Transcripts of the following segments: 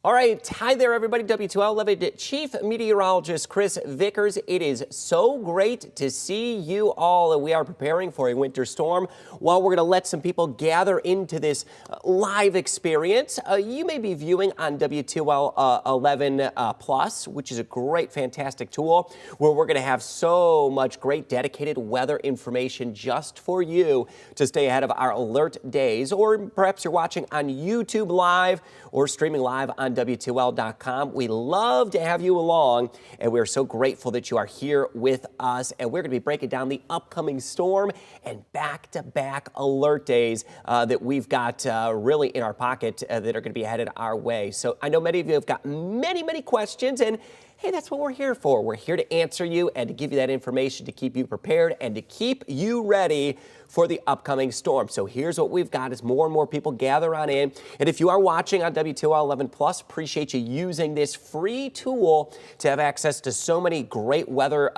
All right, hi there, everybody. WTOL 11 Chief Meteorologist Chris Vickers. It is so great to see you all, and we are preparing for a winter storm. While we're going to let some people gather into this live experience, you may be viewing on WTOL 11 Plus, which is a great, fantastic tool where we're going to have so much great dedicated weather information just for you to stay ahead of our alert days. Or perhaps you're watching on YouTube Live or streaming live on WTOL.com. We love to have you along, and we're so grateful that you are here with us. And we're going to be breaking down the upcoming storm and back-to-back alert days that we've got really in our pocket that are going to be headed our way. So I know many of you have got many questions, and hey, that's what we're here for. We're here to answer you and to give you that information to keep you prepared and to keep you ready for the upcoming storm. So here's what we've got as more and more people gather on in. And if you are watching on WTOL 11 Plus, appreciate you using this free tool to have access to so many great weather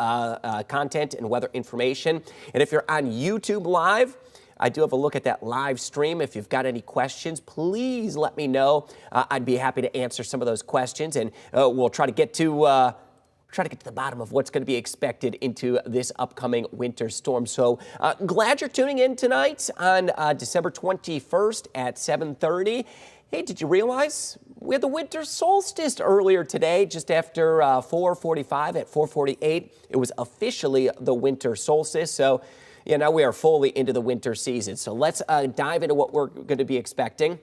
content and weather information. And if you're on YouTube Live, I do have a look at that live stream. If you've got any questions, please let me know. I'd be happy to answer some of those questions, and we'll try to get to the bottom of what's going to be expected into this upcoming winter storm. So glad you're tuning in tonight on December 21st at 7:30. Hey, did you realize we had the winter solstice earlier today, just after 4:45 at 4:48? It was officially the winter solstice. So yeah, now we are fully into the winter season. So let's dive into what we're going to be expecting.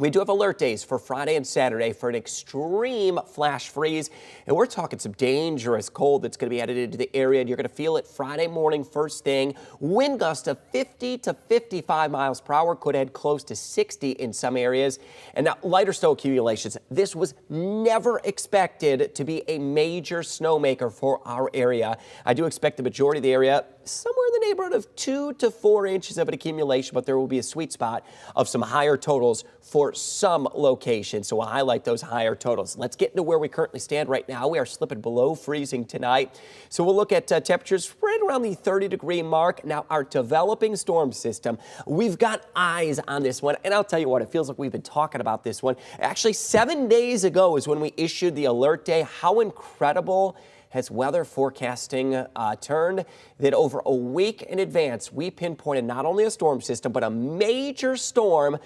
We do have alert days for Friday and Saturday for an extreme flash freeze, and we're talking some dangerous cold that's going to be headed into the area, and you're going to feel it Friday morning first thing. Wind gusts of 50 to 55 miles per hour, could head close to 60 in some areas. And now lighter snow accumulations. This was never expected to be a major snowmaker for our area. I do expect the majority of the area somewhere in the neighborhood of 2 to 4 inches of an accumulation, but there will be a sweet spot of some higher totals for some locations. So we'll highlight those higher totals. Let's get into where we currently stand right now. We are slipping below freezing tonight. So we'll look at temperatures right around the 30-degree mark. Now, our developing storm system, we've got eyes on this one. And I'll tell you what, it feels like we've been talking about this one. Actually, 7 days ago is when we issued the alert day. How incredible has weather forecasting turned that over a week in advance, we pinpointed not only a storm system, but a major storm,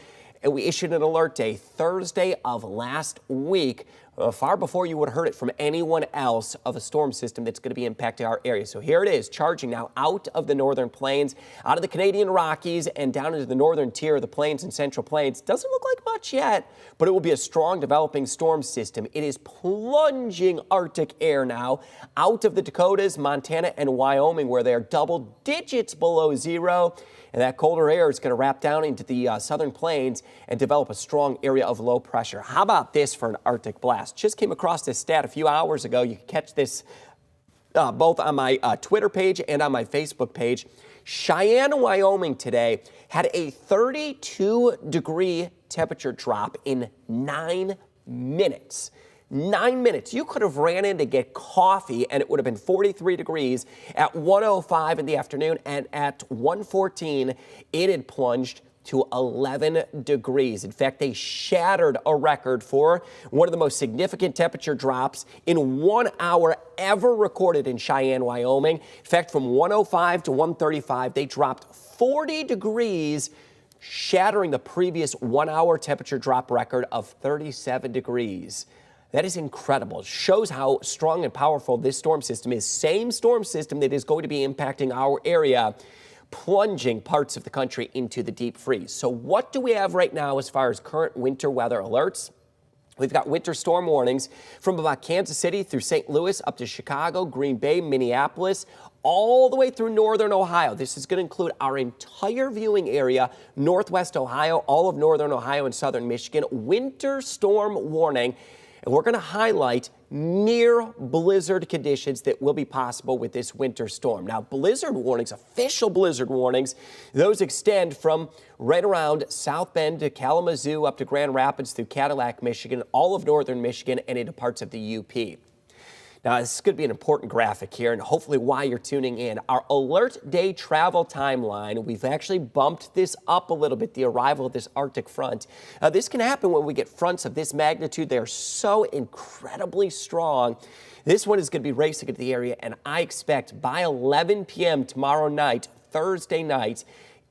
and we issued an alert day Thursday of last week, far before you would have heard it from anyone else, of a storm system that's going to be impacting our area. So here it is, charging now out of the northern plains, out of the Canadian Rockies, and down into the northern tier of the plains and central plains. Doesn't look like much yet, but it will be a strong developing storm system. It is plunging Arctic air now out of the Dakotas, Montana, and Wyoming, where they are double digits below zero. And that colder air is going to wrap down into the southern plains and develop a strong area of low pressure. How about this for an Arctic blast? Just came across this stat a few hours ago. You can catch this both on my Twitter page and on my Facebook page. Cheyenne, Wyoming today had a 32-degree temperature drop in 9 minutes. 9 minutes. You could have ran in to get coffee and it would have been 43 degrees at 1:05 in the afternoon, and at 1:14 it had plunged to 11 degrees. In fact, they shattered a record for one of the most significant temperature drops in 1 hour ever recorded in Cheyenne, Wyoming. In fact, from 1:05 to 1:35, they dropped 40 degrees, shattering the previous 1 hour temperature drop record of 37 degrees. That is incredible. It shows how strong and powerful this storm system is. Same storm system that is going to be impacting our area, plunging parts of the country into the deep freeze. So what do we have right now as far as current winter weather alerts? We've got winter storm warnings from about Kansas City through St. Louis up to Chicago, Green Bay, Minneapolis, all the way through northern Ohio. This is going to include our entire viewing area, northwest Ohio, all of northern Ohio and southern Michigan. Winter storm warning. And we're going to highlight near blizzard conditions that will be possible with this winter storm. Now, blizzard warnings, official blizzard warnings, those extend from right around South Bend to Kalamazoo up to Grand Rapids through Cadillac, Michigan, all of northern Michigan, and into parts of the UP. Now, this is going to be an important graphic here, and hopefully why you're tuning in. Our alert day travel timeline, we've actually bumped this up a little bit, the arrival of this Arctic front. This can happen when we get fronts of this magnitude. They are so incredibly strong. This one is going to be racing into the area, and I expect by 11 p.m. tomorrow night, Thursday night,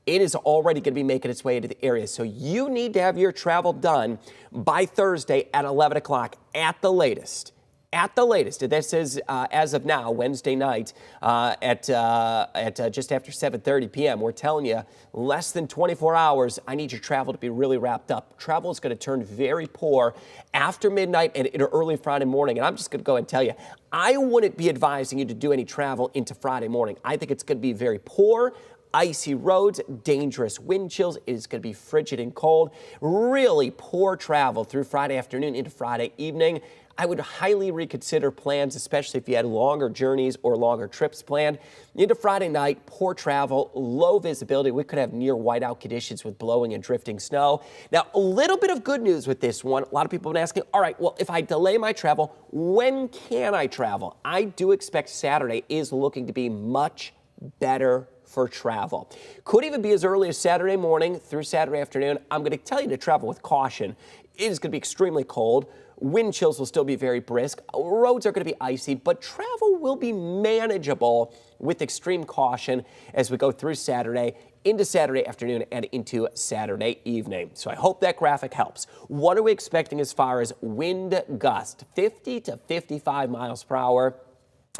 it is already going to be making its way into the area. So you need to have your travel done by Thursday at 11 o'clock at the latest. At the latest. This is as of now, Wednesday night at just after 7:30 p.m. We're telling you less than 24 hours. I need your travel to be really wrapped up. Travel is going to turn very poor after midnight and into early Friday morning. And I'm just going to go and tell you, I wouldn't be advising you to do any travel into Friday morning. I think it's going to be very poor. Icy roads, dangerous wind chills. It is going to be frigid and cold. Really poor travel through Friday afternoon into Friday evening. I would highly reconsider plans, especially if you had longer journeys or longer trips planned. Into Friday night, poor travel, low visibility. We could have near whiteout conditions with blowing and drifting snow. Now, a little bit of good news with this one. A lot of people have been asking, all right, well, if I delay my travel, when can I travel? I do expect Saturday is looking to be much better for travel. Could even be as early as Saturday morning through Saturday afternoon. I'm going to tell you to travel with caution. It is going to be extremely cold. Wind chills will still be very brisk. Roads are going to be icy, but travel will be manageable with extreme caution as we go through Saturday, into Saturday afternoon, and into Saturday evening. So I hope that graphic helps. What are we expecting as far as wind gust? 50 to 55 miles per hour.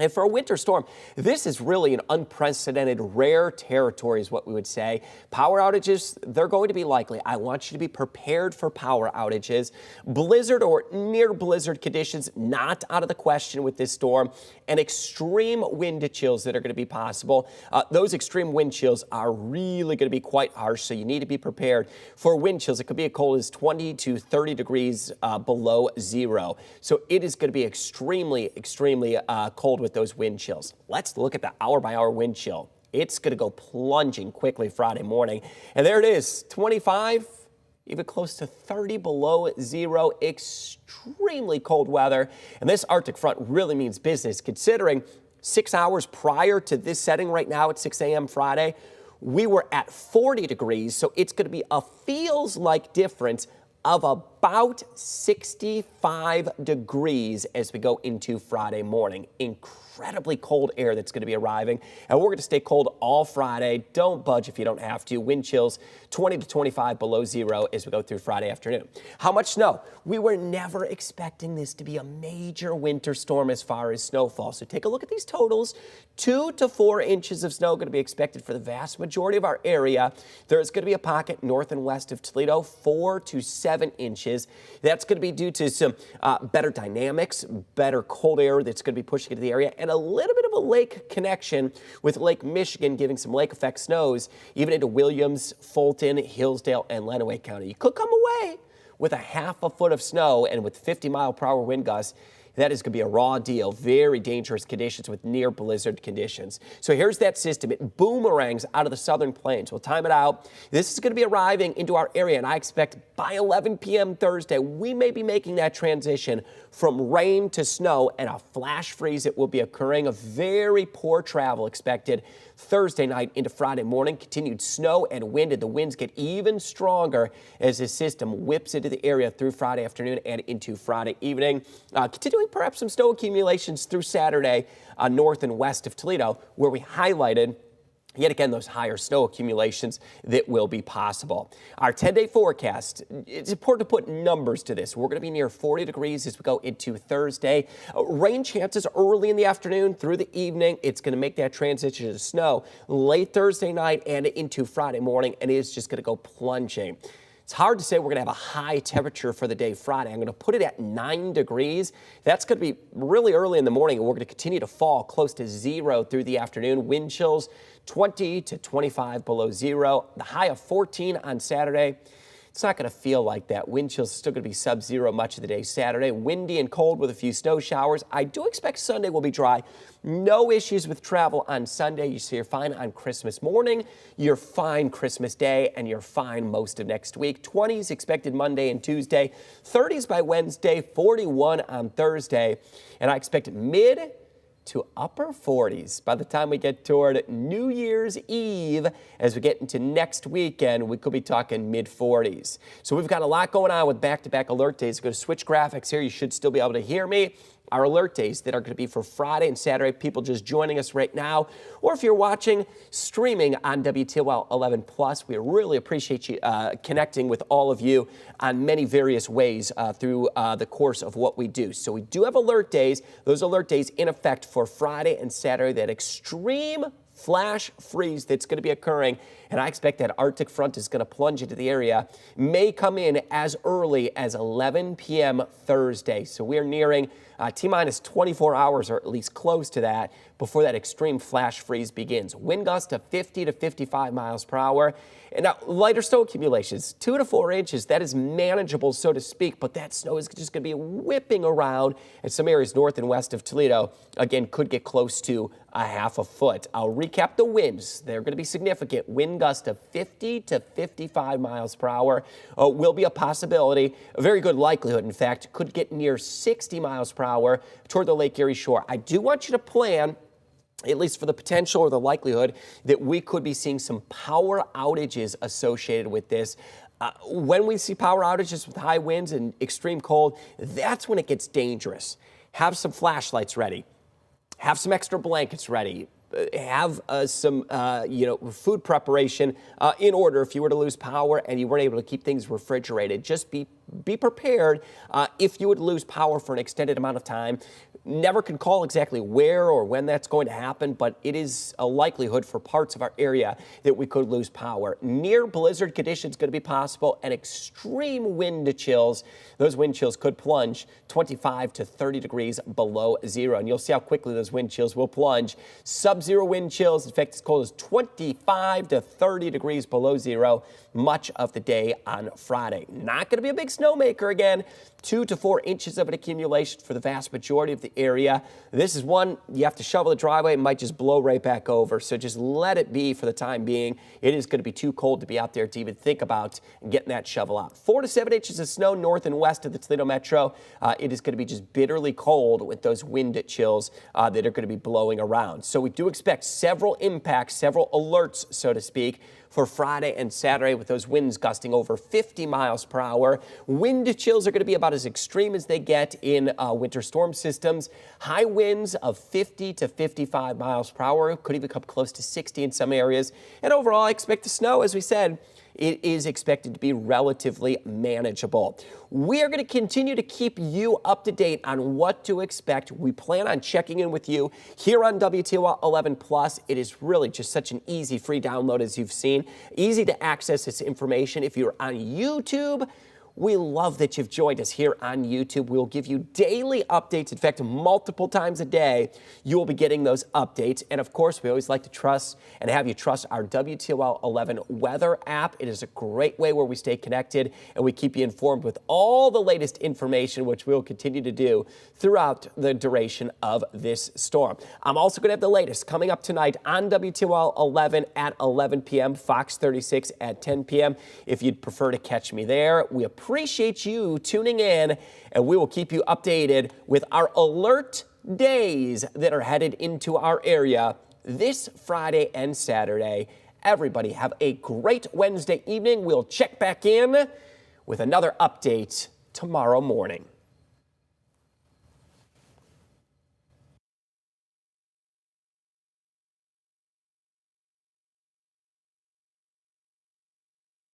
And for a winter storm, this is really an unprecedented, rare territory is what we would say. Power outages, they're going to be likely. I want you to be prepared for power outages. Blizzard or near blizzard conditions, not out of the question with this storm. And extreme wind chills that are going to be possible. Those extreme wind chills are really going to be quite harsh, so you need to be prepared for wind chills. It could be as cold as 20 to 30 degrees below zero. So it is going to be extremely, extremely cold with those wind chills. Let's look at the hour-by-hour wind chill. It's going to go plunging quickly Friday morning. And there it is, 25, even close to 30 below zero, extremely cold weather. And this Arctic front really means business, considering 6 hours prior to this setting right now at 6 a.m. Friday, we were at 40 degrees. So it's going to be a feels-like difference of about 65 degrees as we go into Friday morning. Incredibly cold air that's going to be arriving, and we're going to stay cold all Friday. Don't budge if you don't have to. Wind chills 20 to 25 below zero as we go through Friday afternoon. How much snow? We were never expecting this to be a major winter storm as far as snowfall. So take a look at these totals. 2 to 4 inches of snow going to be expected for the vast majority of our area. There's going to be a pocket north and west of Toledo, 4 to 7 inches. That's going to be due to some better dynamics, better cold air that's going to be pushing into the area, and a little bit of a lake connection with Lake Michigan giving some lake effect snows even into Williams, Fulton, Hillsdale, and Lenawee County. You could come away with a half a foot of snow, and with 50-mile-per-hour wind gusts, that is going to be a raw deal. Very dangerous conditions with near blizzard conditions. So here's that system. It boomerangs out of the southern plains. We'll time it out. This is going to be arriving into our area, and I expect by 11 p.m. Thursday, we may be making that transition from rain to snow, and a flash freeze that will be occurring. A very poor travel expected Thursday night into Friday morning. Continued snow and wind, and the winds get even stronger as this system whips into the area through Friday afternoon and into Friday evening. Continuing perhaps some snow accumulations through Saturday north and west of Toledo, where we highlighted yet again those higher snow accumulations that will be possible. Our 10-day forecast, it's important to put numbers to this. We're going to be near 40 degrees as we go into Thursday. Rain chances early in the afternoon through the evening. It's going to make that transition to snow late Thursday night and into Friday morning, and it is just going to go plunging. It's hard to say we're going to have a high temperature for the day Friday. I'm going to put it at 9 degrees. That's going to be really early in the morning, and we're going to continue to fall close to zero through the afternoon. Wind chills 20 to 25 below zero. The high of 14 on Saturday. It's not going to feel like that. Wind chills are still going to be sub-zero much of the day Saturday. Windy and cold with a few snow showers. I do expect Sunday will be dry. No issues with travel on Sunday. So you're fine on Christmas morning. You're fine Christmas Day, and you're fine most of next week. 20s expected Monday and Tuesday. 30s by Wednesday. 41 on Thursday. And I expect mid to upper 40s by the time we get toward New Year's Eve. As we get into next weekend, we could be talking mid 40s. So we've got a lot going on with back-to-back alert days. Go to switch graphics here. You should still be able to hear me. Our alert days that are going to be for Friday and Saturday. People just joining us right now, or if you're watching streaming on WTOL 11 Plus, we really appreciate you connecting with all of you on many various ways through the course of what we do. So we do have alert days. Those alert days in effect for Friday and Saturday. That extreme flash freeze that's going to be occurring, and I expect that Arctic front is going to plunge into the area, may come in as early as 11 p.m. Thursday. So we're nearing T-minus 24 hours, or at least close to that, before that extreme flash freeze begins. Wind gusts of 50 to 55 miles per hour. And now, lighter snow accumulations, 2 to 4 inches. That is manageable, so to speak, but that snow is just going to be whipping around in some areas north and west of Toledo. Again, could get close to a half a foot. I'll recap the winds. They're going to be significant. Wind gust of 50 to 55 miles per hour will be a possibility. A very good likelihood, in fact, could get near 60 miles per hour toward the Lake Erie shore. I do want you to plan, at least for the potential or the likelihood, that we could be seeing some power outages associated with this. When we see power outages with high winds and extreme cold, that's when it gets dangerous. Have some flashlights ready. Have some extra blankets ready. Have some food preparation in order if you were to lose power and you weren't able to keep things refrigerated. Just be prepared if you would lose power for an extended amount of time. Never can call exactly where or when that's going to happen, but it is a likelihood for parts of our area that we could lose power. Near blizzard conditions going to be possible, and extreme wind chills. Those wind chills could plunge 25 to 30 degrees below zero, and you'll see how quickly those wind chills will plunge. Sub-zero wind chills, in fact, as cold as 25 to 30 degrees below zero much of the day on Friday. Not going to be a big snowmaker again. 2 to 4 inches of an accumulation for the vast majority of the area. This is one you have to shovel the driveway. It might just blow right back over. So just let it be for the time being. It is going to be too cold to be out there to even think about getting that shovel out. 4 to 7 inches of snow north and west of the Toledo metro. It is going to be just bitterly cold with those wind chills that are going to be blowing around. So we do expect several impacts, several alerts, so to speak, for Friday and Saturday, with those winds gusting over 50 miles per hour. Wind chills are going to be about as extreme as they get in winter storm systems. High winds of 50 to 55 miles per hour, could even come close to 60 in some areas. And overall, I expect the snow, as we said, it is expected to be relatively manageable. We are going to continue to keep you up to date on what to expect. We plan on checking in with you here on WTOL 11 Plus. It is really just such an easy free download, as you've seen. Easy to access this information. If you're on YouTube, we love that you've joined us here on YouTube. We'll give you daily updates. In fact, multiple times a day, you will be getting those updates. And of course, we always like to trust and have you trust our WTOL 11 weather app. It is a great way where we stay connected and we keep you informed with all the latest information, which we'll continue to do throughout the duration of this storm. I'm also going to have the latest coming up tonight on WTOL 11 at 11 p.m., Fox 36 at 10 p.m. If you'd prefer to catch me there, we appreciate you tuning in, and we will keep you updated with our alert days that are headed into our area this Friday and Saturday. Everybody have a great Wednesday evening. We'll check back in with another update tomorrow morning.